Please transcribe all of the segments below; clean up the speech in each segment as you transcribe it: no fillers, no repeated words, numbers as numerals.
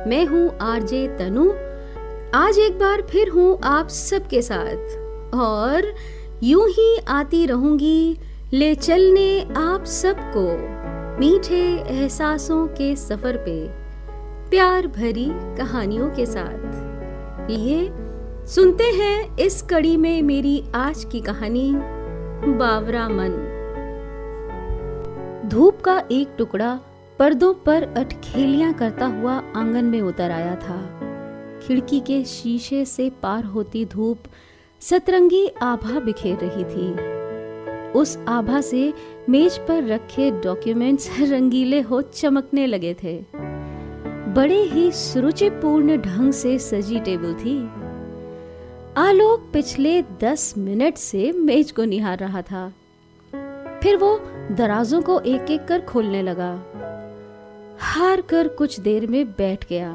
मैं हूँ आरजे तनु। आज एक बार फिर हूँ आप सबके साथ और यूं ही आती रहूंगी ले चलने आप सबको मीठे एहसासों के सफर पे, प्यार भरी कहानियों के साथ। ये सुनते हैं इस कड़ी में मेरी आज की कहानी बावरा मन। धूप का एक टुकड़ा पर्दों पर अटखेलियां करता हुआ आंगन में उतर आया था। खिड़की के शीशे से पार होती धूप सतरंगी आभा बिखेर रही थी। उस आभा से मेज पर रखे डॉक्यूमेंट्स रंगीले हो चमकने लगे थे। बड़े ही सुरुचिपूर्ण ढंग से सजी टेबल थी। आलोक पिछले 10 मिनट से मेज को निहार रहा था। फिर वो दराजों को एक एक कर खोलने लगा। हार कर कुछ देर में बैठ गया।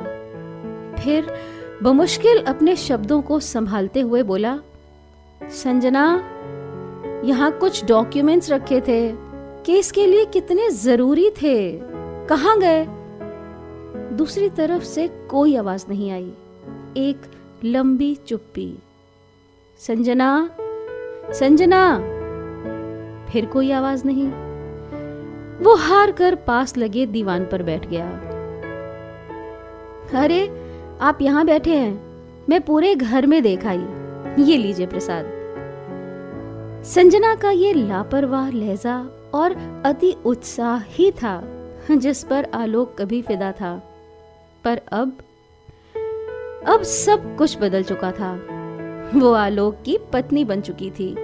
फिर बमुश्किल अपने शब्दों को संभालते हुए बोला, संजना, यहाँ कुछ डॉक्यूमेंट्स रखे थे, केस के लिए कितने जरूरी थे, कहाँ गए? दूसरी तरफ से कोई आवाज नहीं आई। एक लंबी चुप्पी। संजना, संजना, फिर कोई आवाज नहीं। वो हार कर पास लगे दीवान पर बैठ गया। अरे, आप यहाँ बैठे हैं, मैं पूरे घर में देख आई। ये लीजिए प्रसाद। संजना का ये लापरवाह लहजा और अति उत्साह ही था जिस पर आलोक कभी फिदा था। पर अब सब कुछ बदल चुका था। वो आलोक की पत्नी बन चुकी थी।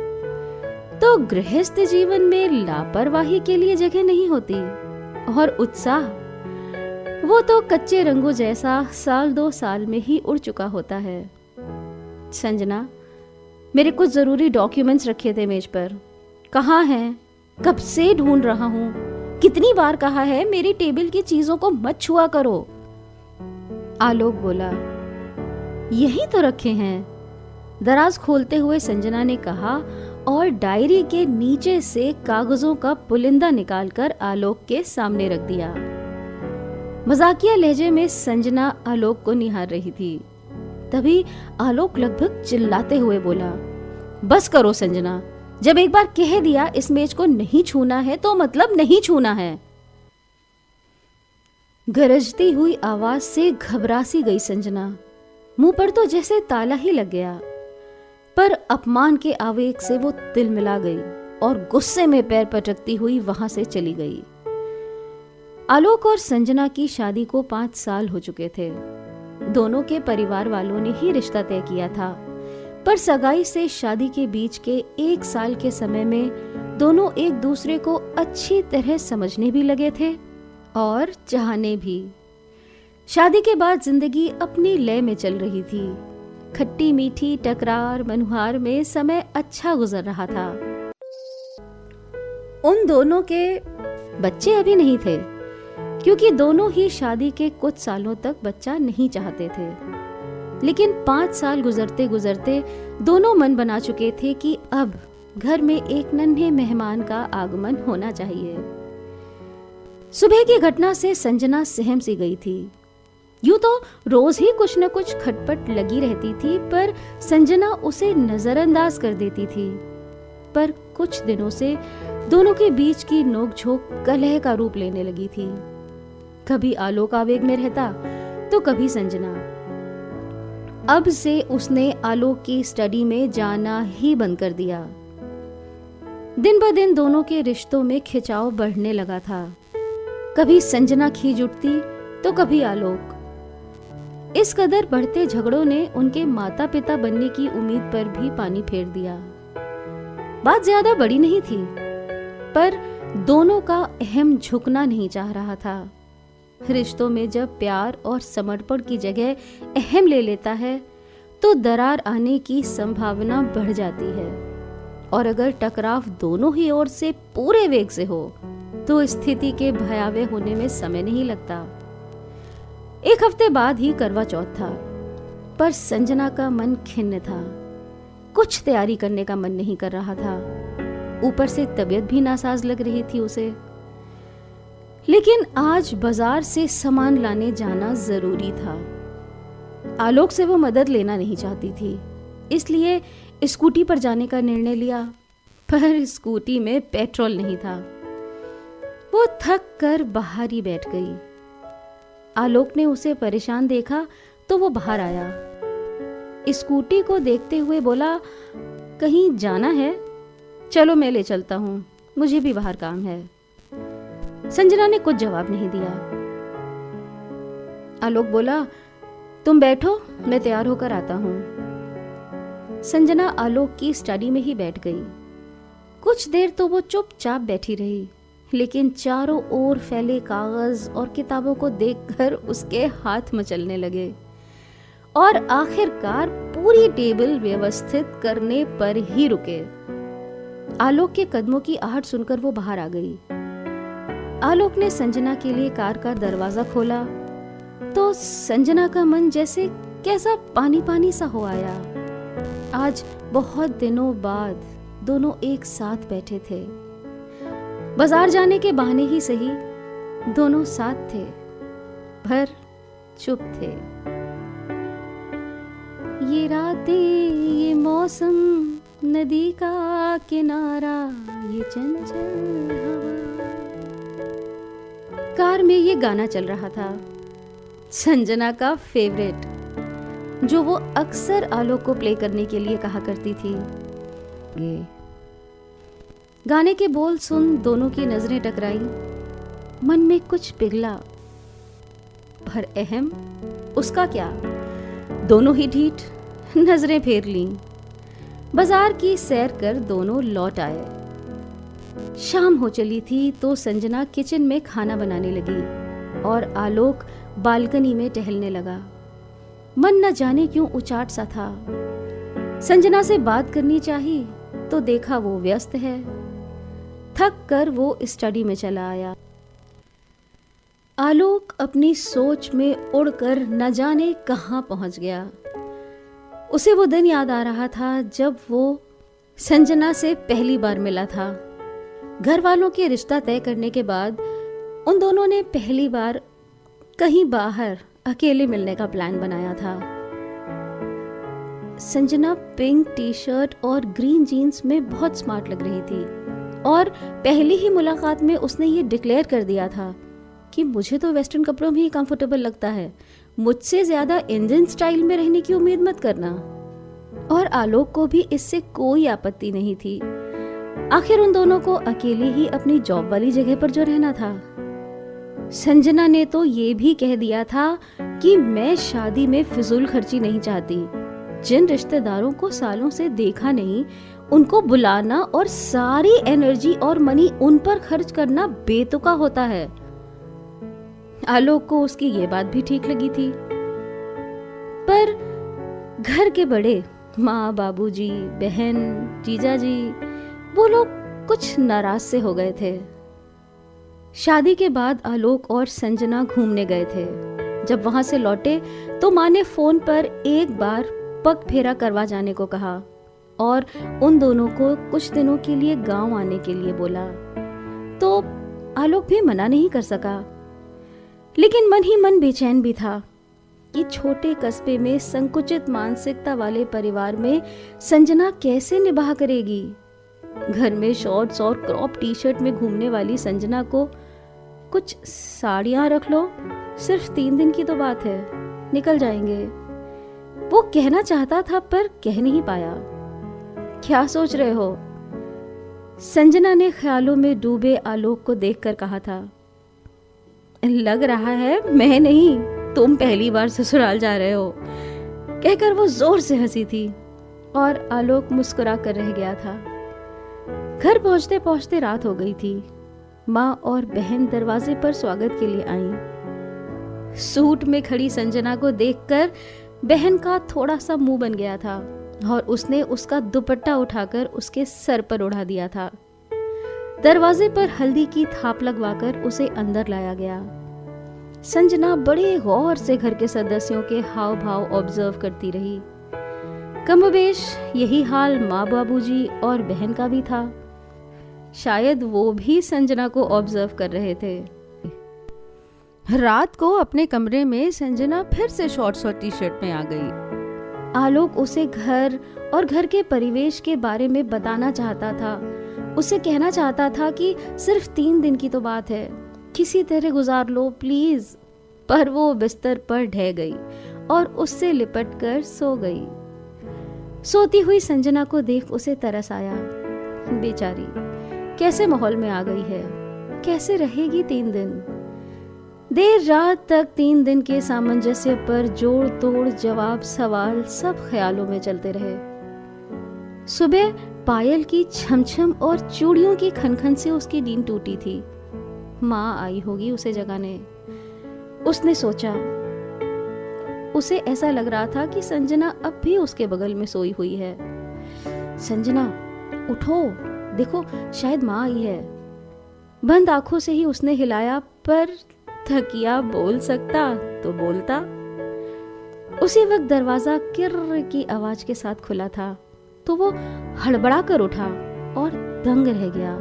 तो गृहस्थ जीवन में लापरवाही के लिए जगह नहीं होती। और उत्साह, वो तो कच्चे रंगों जैसा 1-2 साल में ही उड़ चुका होता है। संजना, मेरे कुछ जरूरी डॉक्यूमेंट्स रखे थे मेज पर, कहाँ हैं? कब से ढूंढ रहा हूँ। कितनी बार कहा है मेरी टेबल की चीजों को मत छुआ करो। आलोक बोला, यही तो रखे हैं। दराज खोलते हुए संजना ने कहा और डायरी के नीचे से कागजों का पुलिंदा निकालकर आलोक के सामने रख दिया। मजाकिया लहजे में संजना आलोक को निहार रही थी। तभी आलोक लगभग चिल्लाते हुए बोला, बस करो संजना, जब एक बार कह दिया इस मेज को नहीं छूना है तो मतलब नहीं छूना है। गरजती हुई आवाज से घबरा सी गई संजना। मुंह पर तो जैसे ताला ही लग गया। पर अपमान के आवेग से वो तिलमिला गई और गुस्से में पैर पटकती हुई वहां से चली गई। आलोक और संजना की शादी को 5 साल हो चुके थे। दोनों के परिवार वालों ने ही रिश्ता तय किया था। पर सगाई से शादी के बीच के 1 साल के समय में दोनों एक दूसरे को अच्छी तरह समझने भी लगे थे और चाहने भी। शादी के बाद जिंदगी अपनी लय में चल रही थी। खट्टी मीठी टकरार मनुहार में समय अच्छा गुजर रहा था। उन दोनों के बच्चे अभी नहीं थे, क्योंकि दोनों ही शादी के कुछ सालों तक बच्चा नहीं चाहते थे। लेकिन 5 साल गुजरते गुजरते दोनों मन बना चुके थे कि अब घर में एक नन्हे मेहमान का आगमन होना चाहिए। सुबह की घटना से संजना सहम सी गई थी। यूं तो रोज ही कुछ न कुछ खटपट लगी रहती थी, पर संजना उसे नजरअंदाज कर देती थी। पर कुछ दिनों से दोनों के बीच की नोकझोंक कलह का रूप लेने लगी थी। कभी आलोक आवेग में रहता तो कभी संजना। अब से उसने आलोक की स्टडी में जाना ही बंद कर दिया। दिन ब दिन दोनों के रिश्तों में खिंचाव बढ़ने लगा था। कभी संजना खींच उठती तो कभी आलोक। इस कदर बढ़ते झगड़ों ने उनके माता पिता बनने की उम्मीद पर भी पानी फेर दिया। बात ज्यादा बड़ी नहीं थी, पर दोनों का अहम झुकना नहीं चाह रहा था। रिश्तों में जब प्यार और समर्पण की जगह अहम ले लेता है तो दरार आने की संभावना बढ़ जाती है। और अगर टकराव दोनों ही ओर से पूरे वेग से हो तो स्थिति के भयावह होने में समय नहीं लगता। 1 हफ्ते बाद ही करवा चौथ था, पर संजना का मन खिन्न था। कुछ तैयारी करने का मन नहीं कर रहा था। ऊपर से तबीयत भी नासाज लग रही थी उसे। लेकिन आज बाजार से सामान लाने जाना जरूरी था। आलोक से वो मदद लेना नहीं चाहती थी, इसलिए स्कूटी पर जाने का निर्णय लिया, पर स्कूटी में पेट्रोल नहीं था। वो थक कर बाहर ही बैठ गई। आलोक ने उसे परेशान देखा तो वो बाहर आया। स्कूटी को देखते हुए बोला, कहीं जाना है? चलो मैं ले चलता हूँ, मुझे भी बाहर काम है। संजना ने कुछ जवाब नहीं दिया। आलोक बोला, तुम बैठो, मैं तैयार होकर आता हूँ। संजना आलोक की स्टडी में ही बैठ गई। कुछ देर तो वो चुपचाप बैठी रही, लेकिन चारों ओर फैले कागज और किताबों को देखकर उसके हाथ मचलने लगे और आखिरकार पूरी टेबल व्यवस्थित करने पर ही रुके। आलोक के कदमों की आहट सुनकर वो बाहर आ गई। आलोक ने संजना के लिए कार का दरवाजा खोला तो संजना का मन जैसे कैसा पानी पानी सा हो आया। आज बहुत दिनों बाद दोनों एक साथ बैठे थे। बाजार जाने के बहाने ही सही, दोनों साथ थे, पर चुप थे। ये रातें, ये मौसम, नदी का किनारा, ये चंचल हवा। कार में ये गाना चल रहा था, संजना का फेवरेट, जो वो अक्सर आलोक को प्ले करने के लिए कहा करती थी। गाने के बोल सुन दोनों की नजरें टकराई। मन में कुछ पिघला, पर अहम उसका क्या, दोनों ही ढीठ नजरें फेर लीं। बाजार की सैर कर दोनों लौट आए। शाम हो चली थी तो संजना किचन में खाना बनाने लगी और आलोक बालकनी में टहलने लगा। मन न जाने क्यों उचाट सा था। संजना से बात करनी चाहिए तो देखा वो व्यस्त है। थक कर वो स्टडी में चला आया। आलोक अपनी सोच में उड़कर न जाने कहां पहुंच गया। उसे वो दिन याद आ रहा था जब वो संजना से पहली बार मिला था। घर वालों के रिश्ता तय करने के बाद उन दोनों ने पहली बार कहीं बाहर अकेले मिलने का प्लान बनाया था। संजना पिंक टी शर्ट और ग्रीन जीन्स में बहुत स्मार्ट लग रही थी और पहली ही मुलाकात में उसने ये डिक्लेयर कर दिया था कि मुझे तो वेस्टर्न कपड़ों में ही कंफर्टेबल लगता है, मुझसे ज्यादा इंडियन स्टाइल में रहने की उम्मीद मत करना। और आलोक को भी इससे कोई आपत्ति नहीं थी। आखिर उन दोनों को अकेले ही अपनी जॉब वाली जगह पर जो रहना था। संजना ने तो ये भी कह दिया था कि मैं शादी में फिजूल खर्ची नहीं चाहती। जिन रिश्तेदारों को सालों से देखा नहीं, उनको बुलाना और सारी एनर्जी और मनी उन पर खर्च करना बेतुका होता है। आलोक को उसकी ये बात भी ठीक लगी थी, पर घर के बड़े माँ, बाबूजी, बहन, जीजाजी, वो लोग कुछ नाराज से हो गए थे। शादी के बाद आलोक और संजना घूमने गए थे। जब वहां से लौटे तो माँ ने फोन पर एक बार पग फेरा करवा जाने को कहा और उन दोनों को कुछ दिनों के लिए गांव आने के लिए बोला। तो आलोक भी मना नहीं कर सका, लेकिन मन ही मन बेचैन भी था कि छोटे कस्बे में संकुचित मानसिकता वाले परिवार में संजना कैसे निभाह करेगी। घर में शॉर्ट्स और क्रॉप टी शर्ट में घूमने वाली संजना को कुछ साड़ियां रख लो, सिर्फ 3 दिन की तो बात है, निकल जाएंगे। वो कहना चाहता था पर कह नहीं पाया। क्या सोच रहे हो? संजना ने ख्यालों में डूबे आलोक को देखकर कहा था। लग रहा है मैं नहीं, तुम पहली बार ससुराल जा रहे हो, कहकर वो जोर से हंसी थी और आलोक मुस्कुरा कर रह गया था। घर पहुंचते पहुंचते रात हो गई थी। माँ और बहन दरवाजे पर स्वागत के लिए आईं। सूट में खड़ी संजना को देखकर बहन का थोड़ा सा मुंह बन गया था और उसने उसका दुपट्टा उठाकर उसके सर पर उड़ा दिया था। दरवाजे पर हल्दी की थाप लगवाकर उसे अंदर लाया गया। संजना बड़े गौर से घर के सदस्यों के हाव भाव ऑब्जर्व करती रही। कमोबेश यही हाल माँ, बाबूजी और बहन का भी था। शायद वो भी संजना को ऑब्जर्व कर रहे थे। रात को अपने कमरे में संजना फिर से शॉर्ट्स और टी शर्ट में आ गई। आलोक उसे घर और घर के परिवेश के बारे में बताना चाहता था। उसे कहना चाहता था कि सिर्फ 3 दिन की तो बात है, किसी तरह गुजार लो प्लीज। पर वो बिस्तर पर ढह गई और उससे लिपट कर सो गई। सोती हुई संजना को देख उसे तरस आया। बेचारी कैसे माहौल में आ गई है, कैसे रहेगी 3 दिन। देर रात तक 3 दिन के सामंजस्य पर जोड़ तोड़ जवाब सवाल सब ख्यालों में चलते रहे। सुबह पायल की छमछम और चूड़ियों की खनखन से उसकी नींद टूटी थी। माँ आई होगी उसे जगाने। उसने सोचा। उसे ऐसा लग रहा था कि संजना अब भी उसके बगल में सोई हुई है। संजना उठो, देखो शायद माँ आई है। बंद आंखों से ही उसने हिलाया, पर थकिया बोल सकता तो बोलता। उसी वक्त दरवाजा किर्र की आवाज के साथ खुला था तो वो हड़बड़ा कर उठा और दंग रह गया।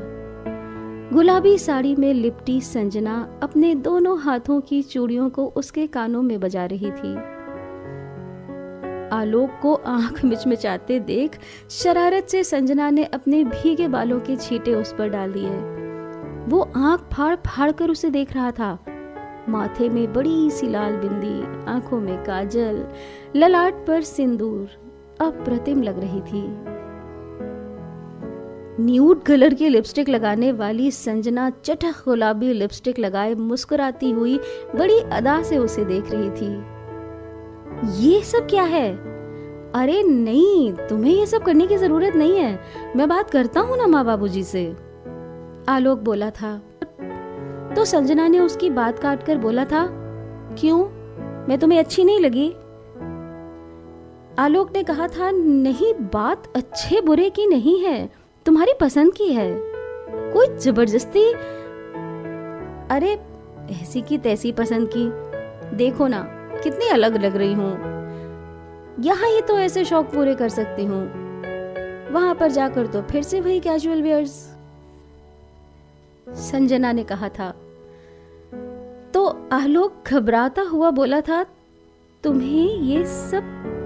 गुलाबी साड़ी में लिपटी संजना अपने दोनों हाथों की चूड़ियों को उसके कानों में बजा रही थी। आलोक को आंख मिचमिचाते देख शरारत से संजना ने अपने भीगे बालों के छींटे उस पर डाल दिए। वो आंख फाड़ फाड़ कर उसे देख रहा था। माथे में बड़ी सी लाल बिंदी, आंखों में काजल, ललाट पर सिंदूर, अप्रतिम लग रही थी। न्यूड कलर की लिपस्टिक लगाने वाली संजना चटख गुलाबी लिपस्टिक लगाए मुस्कुराती हुई बड़ी अदा से उसे देख रही थी। ये सब क्या है? अरे नहीं, तुम्हें ये सब करने की जरूरत नहीं है, मैं बात करता हूँ ना माँ बाबूजी से, आलोक बोला था। तो संजना ने उसकी बात काट कर बोला था, क्यों, मैं तुम्हें अच्छी नहीं लगी? आलोक ने कहा था, नहीं, बात अच्छे बुरे की नहीं है, तुम्हारी पसंद की है, कोई जबरदस्ती। अरे ऐसी की तैसी पसंद की, देखो ना कितनी अलग लग रही हूँ। यहाँ ही तो ऐसे शौक पूरे कर सकती हूँ, वहां पर जाकर तो फिर से वही कैजुअल वेयर्स। संजना ने कहा था। तो आलोक घबराता हुआ बोला था, तुम्हें ये सब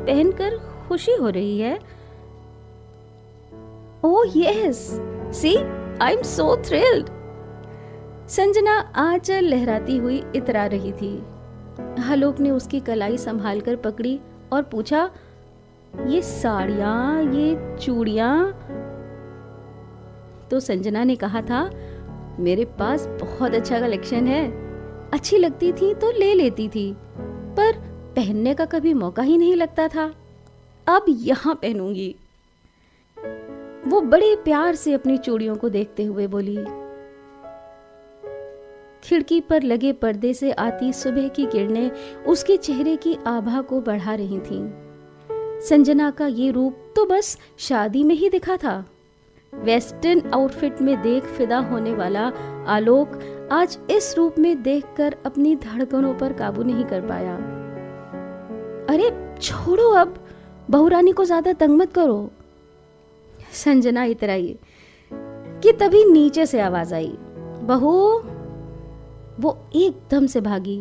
पहनकर खुशी हो रही है? Oh yes, see I am so thrilled. Sanjana आंचल लहराती हुई इतरा रही थी। आलोक ने उसकी कलाई संभाल कर पकड़ी और पूछा, ये साड़ियां, ये चूड़ियां? तो संजना ने कहा था, मेरे पास बहुत अच्छा कलेक्शन है, अच्छी लगती थी तो ले लेती थी, पर पहनने का कभी मौका ही नहीं लगता था, अब यहाँ पहनूंगी। वो बड़े प्यार से अपनी चूड़ियों को देखते हुए बोली। खिड़की पर लगे पर्दे से आती सुबह की किरणें उसके चेहरे की आभा को बढ़ा रही थीं। संजना का ये रूप तो बस शादी में ही दिखा था। वेस्टर्न आउटफिट में देख फिदा होने वाला आलोक आज इस रूप में देखकर अपनी धड़कनों पर काबू नहीं कर पाया। अरे छोड़ो, अब बहुरानी को ज्यादा तंग मत करो, संजना इतराई कि तभी नीचे से आवाज आई, बहू। वो एकदम से भागी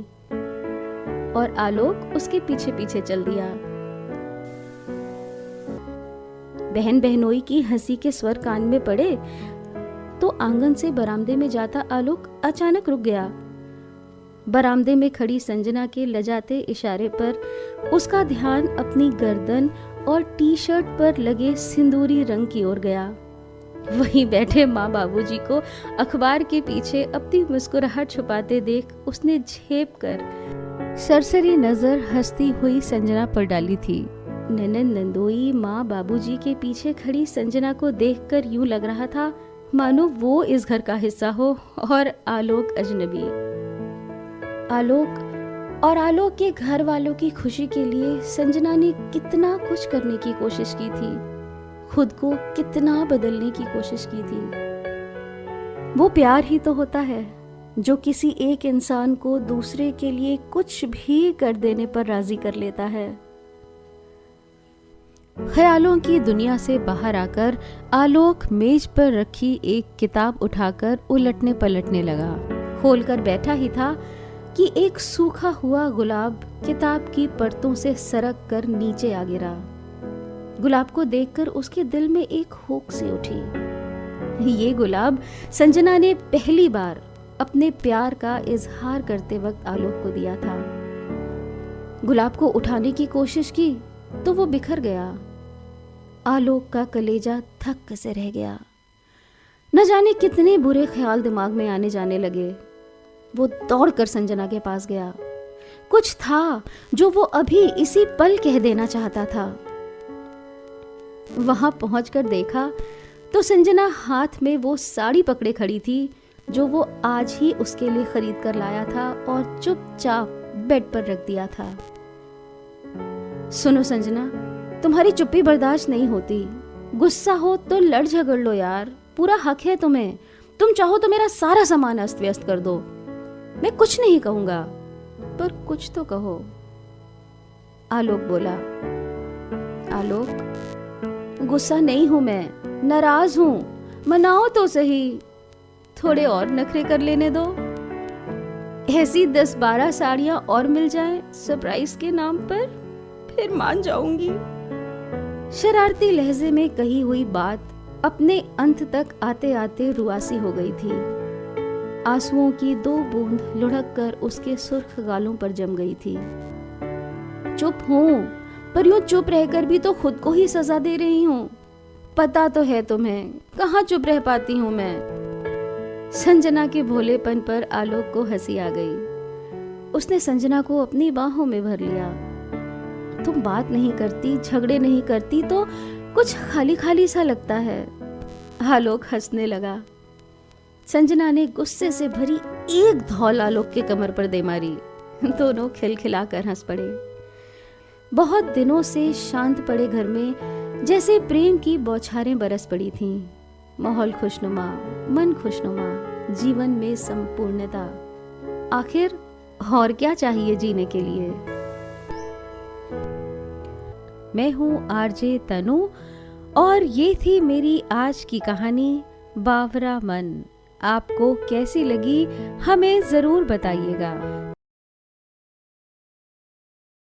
और आलोक उसके पीछे पीछे चल दिया। बहन बहनोई की हंसी के स्वर कान में पड़े तो आंगन से बरामदे में जाता आलोक अचानक रुक गया। बरामदे में खड़ी संजना के लजाते इशारे पर उसका ध्यान अपनी गर्दन और टी शर्ट पर लगे सिंदूरी रंग की ओर गया। वहीं बैठे माँ बाबूजी को अखबार के पीछे अपनी मुस्कुराहट छुपाते देख उसने झेप कर सरसरी नजर हंसती हुई संजना पर डाली थी। ननद नंदोई माँ बाबूजी के पीछे खड़ी संजना को देखकर यूं लग रहा था मानो वो इस घर का हिस्सा हो और आलोक अजनबी। आलोक के घर वालों की खुशी के लिए संजना ने कितना कुछ करने की कोशिश की थी, खुद को कितना बदलने की कोशिश की थी। वो प्यार ही तो होता है जो किसी एक इंसान को दूसरे के लिए कुछ भी कर देने पर राजी कर लेता है। ख्यालों की दुनिया से बाहर आकर आलोक मेज पर रखी एक किताब उठाकर उलटने पलटने लगा। खोलकर बैठा ही था कि एक सूखा हुआ गुलाब किताब की परतों से सरक कर नीचे आ गिरा। गुलाब को देखकर उसके दिल में एक हुक सी उठी। ये गुलाब संजना ने पहली बार अपने प्यार का इजहार करते वक्त आलोक को दिया था। गुलाब को उठाने की कोशिश की तो वो बिखर गया। आलोक का कलेजा थक से रह गया। न जाने कितने बुरे ख्याल दिमाग में आने जाने लगे। वो दौड़कर संजना के पास गया। कुछ था जो वो अभी इसी पल कह देना चाहता था। वहां पहुंचकर देखा तो संजना हाथ में वो साड़ी पकड़े खड़ी थी जो वो आज ही उसके लिए खरीद कर लाया था और चुपचाप बेड पर रख दिया था। सुनो संजना, तुम्हारी चुप्पी बर्दाश्त नहीं होती। गुस्सा हो तो लड़ झगड़ लो यार, पूरा हक है तुम्हें। तुम चाहो तो मेरा सारा सामान अस्त व्यस्त कर दो, मैं कुछ नहीं कहूंगा, पर कुछ तो कहो। आलोक बोला, आलोक गुस्सा नहीं हूं मैं, नाराज हूं, मनाओ तो सही, थोड़े और नखरे कर लेने दो। ऐसी 10-12 साड़ियां और मिल जाएं सरप्राइज के नाम पर, फिर मान जाऊंगी। शरारती लहजे में कही हुई बात अपने अंत तक आते आते रुआसी हो गई थी। आंसुओं की 2 बूंद लुढ़क कर उसके सुर्ख गालों पर जम गई थी। चुप हूं, पर यूं चुप रहकर भी तो खुद को ही सजा दे रही हूं। पता तो है तुम्हें, कहाँ चुप रह पाती हूं मैं। संजना के भोलेपन पर आलोक को हंसी आ गई। उसने संजना को अपनी बाहों में भर लिया। तुम बात नहीं करती, झगड़े नहीं करती तो कुछ खाली खाली सा लगता है। आलोक हंसने लगा। संजना ने गुस्से से भरी एक धौल आलोक के कमर पर दे मारी। दोनों खिलखिलाकर हंस पड़े। बहुत दिनों से शांत पड़े घर में जैसे प्रेम की बौछारें बरस पड़ी थीं। माहौल खुशनुमा, मन खुशनुमा, जीवन में संपूर्णता। आखिर और क्या चाहिए जीने के लिए। मैं हूँ आरजे तनु और ये थी मेरी आज की कहानी बावरा मन। आपको कैसी लगी हमें ज़रूर बताइएगा।